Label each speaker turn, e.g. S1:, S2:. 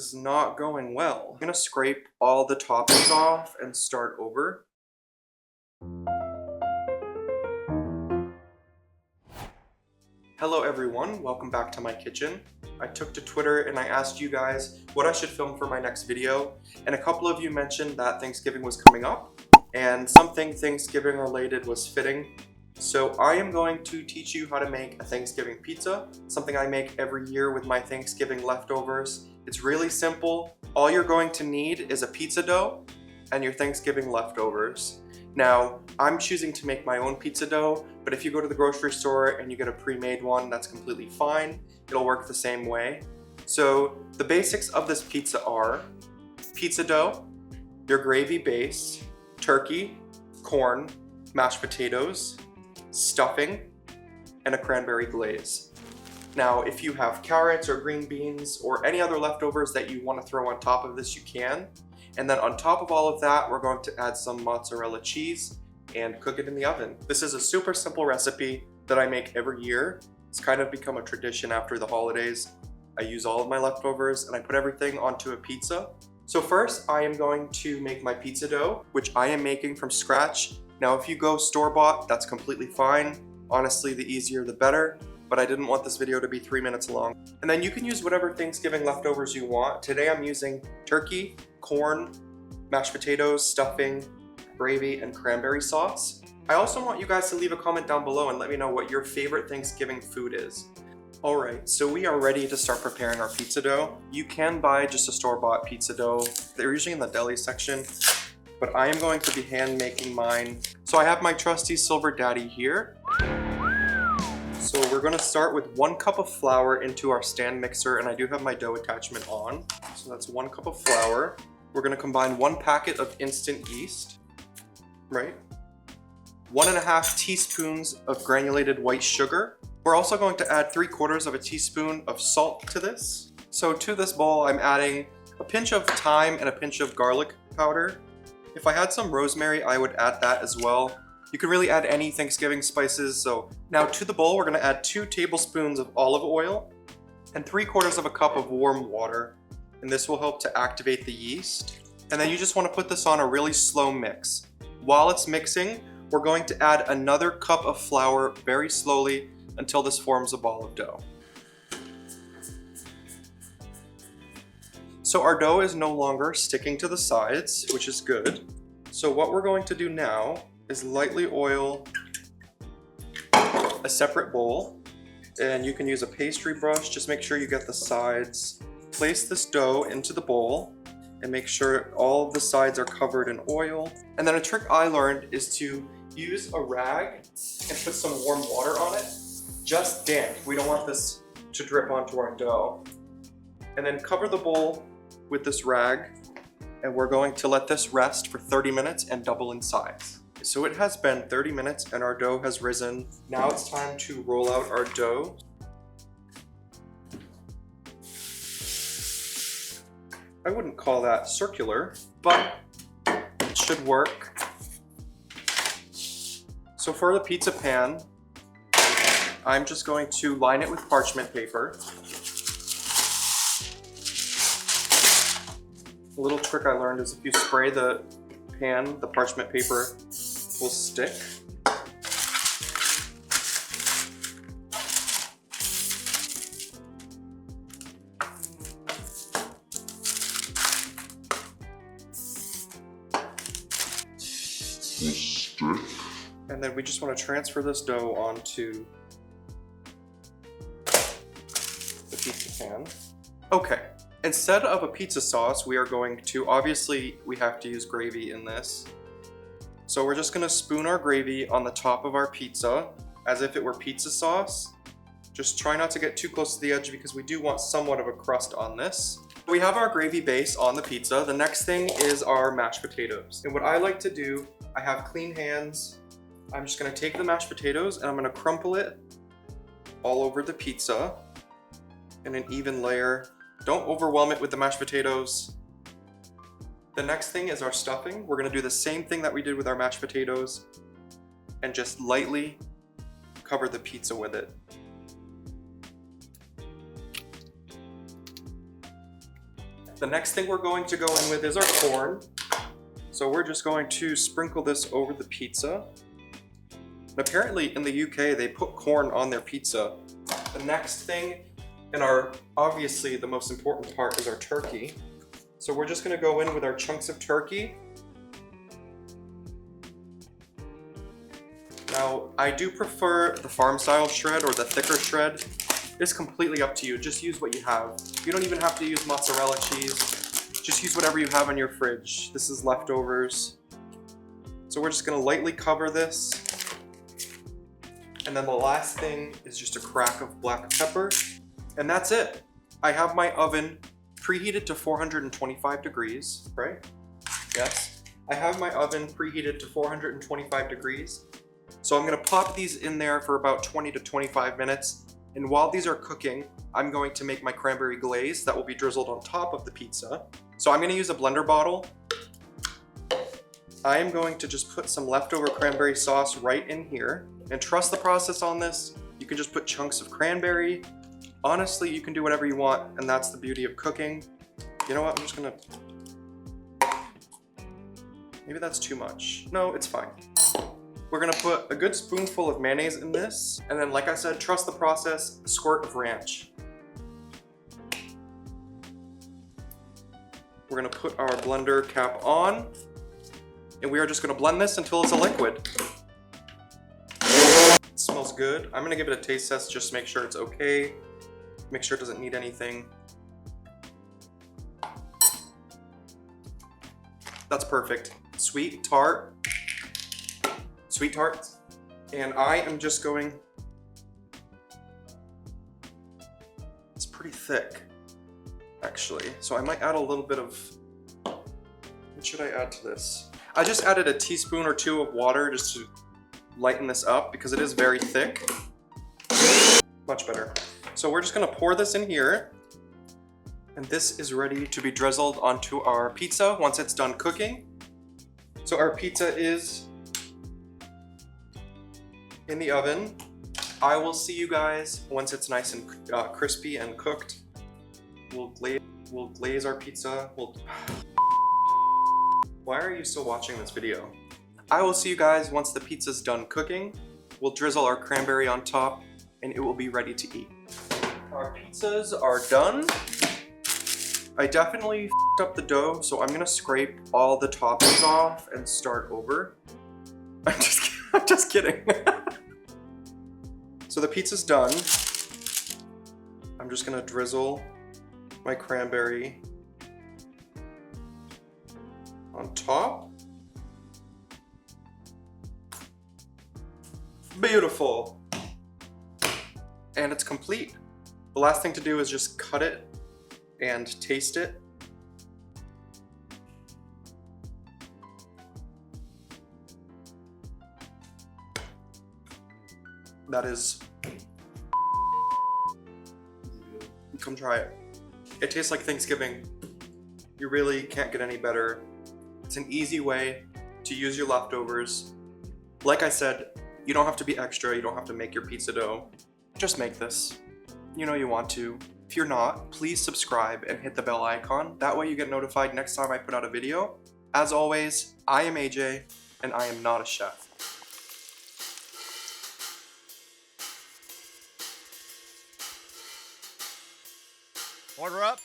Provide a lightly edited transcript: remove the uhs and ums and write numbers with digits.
S1: is not going well. I'm gonna scrape all the toppings off and start over. Hello everyone, welcome back to my kitchen. I took to Twitter and I asked you guys what I should film for my next video, and a couple of you mentioned that Thanksgiving was coming up and something Thanksgiving related was fitting. So I am going to teach you how to make a Thanksgiving pizza, something I make every year with my Thanksgiving leftovers. It's really simple. All you're going to need is a pizza dough and your Thanksgiving leftovers. Now, I'm choosing to make my own pizza dough, but if you go to the grocery store and you get a pre-made one, that's completely fine. It'll work the same way. So the basics of this pizza are pizza dough, your gravy base, turkey, corn, mashed potatoes, stuffing, and a cranberry glaze. Now, if you have carrots or green beans or any other leftovers that you want to throw on top of this, you can. And then on top of all of that, we're going to add some mozzarella cheese and cook it in the oven. This is a super simple recipe that I make every year. It's kind of become a tradition after the holidays. I use all of my leftovers and I put everything onto a pizza. So first, I am going to make my pizza dough, which I am making from scratch. Now, if you go store-bought, that's completely fine. Honestly, the easier the better, but I didn't want this video to be 3 minutes long. And then you can use whatever Thanksgiving leftovers you want. Today I'm using turkey, corn, mashed potatoes, stuffing, gravy, and cranberry sauce. I also want you guys to leave a comment down below and let me know what your favorite Thanksgiving food is. Alright, so we are ready to start preparing our pizza dough. You can buy just a store-bought pizza dough. They're usually in the deli section, but I am going to be hand making mine. So I have my trusty Silver Daddy here. So we're going to start with 1 cup of flour into our stand mixer, and I do have my dough attachment on. So that's 1 cup of flour. We're going to combine 1 packet of instant yeast, right? 1.5 teaspoons of granulated white sugar. We're also going to add 3/4 of a teaspoon of salt to this. So to this bowl, I'm adding a pinch of thyme and a pinch of garlic powder. If I had some rosemary, I would add that as well. You can really add any Thanksgiving spices. So now to the bowl, we're going to add 2 tablespoons of olive oil and 3/4 of a cup of warm water. And this will help to activate the yeast. And then you just want to put this on a really slow mix. While it's mixing, we're going to add another cup of flour very slowly until this forms a ball of dough. So our dough is no longer sticking to the sides, which is good. So what we're going to do now is lightly oil a separate bowl, and you can use a pastry brush. Just make sure you get the sides. Place this dough into the bowl and make sure all of the sides are covered in oil. And then a trick I learned is to use a rag and put some warm water on it, just damp. We don't want this to drip onto our dough. And then cover the bowl with this rag, and we're going to let this rest for 30 minutes and double in size. So it has been 30 minutes and our dough has risen. Now it's time to roll out our dough. I wouldn't call that circular, but it should work. So for the pizza pan, I'm just going to line it with parchment paper. A little trick I learned is if you spray the pan, the parchment paper will stick. And then we just want to transfer this dough onto the pizza pan. Okay. Instead of a pizza sauce, we are going to, obviously, we have to use gravy in this. So we're just gonna spoon our gravy on the top of our pizza as if it were pizza sauce. Just try not to get too close to the edge because we do want somewhat of a crust on this. We have our gravy base on the pizza. The next thing is our mashed potatoes. And what I like to do, I have clean hands. I'm just gonna take the mashed potatoes and I'm gonna crumple it all over the pizza in an even layer. Don't overwhelm it with the mashed potatoes. The next thing is our stuffing. We're gonna do the same thing that we did with our mashed potatoes and just lightly cover the pizza with it. The next thing we're going to go in with is our corn. So we're just going to sprinkle this over the pizza. And apparently in the UK, they put corn on their pizza. The next thing, and obviously the most important part, is our turkey. So we're just gonna go in with our chunks of turkey. Now, I do prefer the farm style shred or the thicker shred. It's completely up to you. Just use what you have. You don't even have to use mozzarella cheese. Just use whatever you have in your fridge. This is leftovers. So we're just gonna lightly cover this. And then the last thing is just a crack of black pepper. And that's it. I have my oven preheated to 425 degrees, right? Yes. I have my oven preheated to 425 degrees. So I'm gonna pop these in there for about 20 to 25 minutes. And while these are cooking, I'm going to make my cranberry glaze that will be drizzled on top of the pizza. So I'm gonna use a blender bottle. I am going to just put some leftover cranberry sauce right in here. And trust the process on this. You can just put chunks of cranberry. Honestly, you can do whatever you want, and that's the beauty of cooking. You know what, I'm just gonna... Maybe that's too much. No, it's fine. We're gonna put a good spoonful of mayonnaise in this, and then like I said, trust the process, a squirt of ranch. We're gonna put our blender cap on, and we are just gonna blend this until it's a liquid. It smells good. I'm gonna give it a taste test just to make sure it's okay. Make sure it doesn't need anything. That's perfect. Sweet, tart. Sweet tarts. And I am just going... It's pretty thick, actually. So I might add a little bit of... What should I add to this? I just added a teaspoon or two of water just to lighten this up because it is very thick. Much better. So we're just gonna pour this in here. And this is ready to be drizzled onto our pizza once it's done cooking. So our pizza is in the oven. I will see you guys once it's nice and crispy and cooked. We'll glaze our pizza. Why are you still watching this video? I will see you guys once the pizza's done cooking. We'll drizzle our cranberry on top and it will be ready to eat. Our pizzas are done. I definitely f***ed up the dough, so I'm gonna scrape all the toppings off and start over. I'm just kidding. So the pizza's done. I'm just gonna drizzle my cranberry on top. Beautiful. And it's complete. The last thing to do is just cut it and taste it. That is... Come try it. It tastes like Thanksgiving. You really can't get any better. It's an easy way to use your leftovers. Like I said, you don't have to be extra, you don't have to make your pizza dough. Just make this. You know you want to. If you're not, please subscribe and hit the bell icon. That way you get notified next time I put out a video. As always, I am AJ, and I am not a chef.
S2: Order up.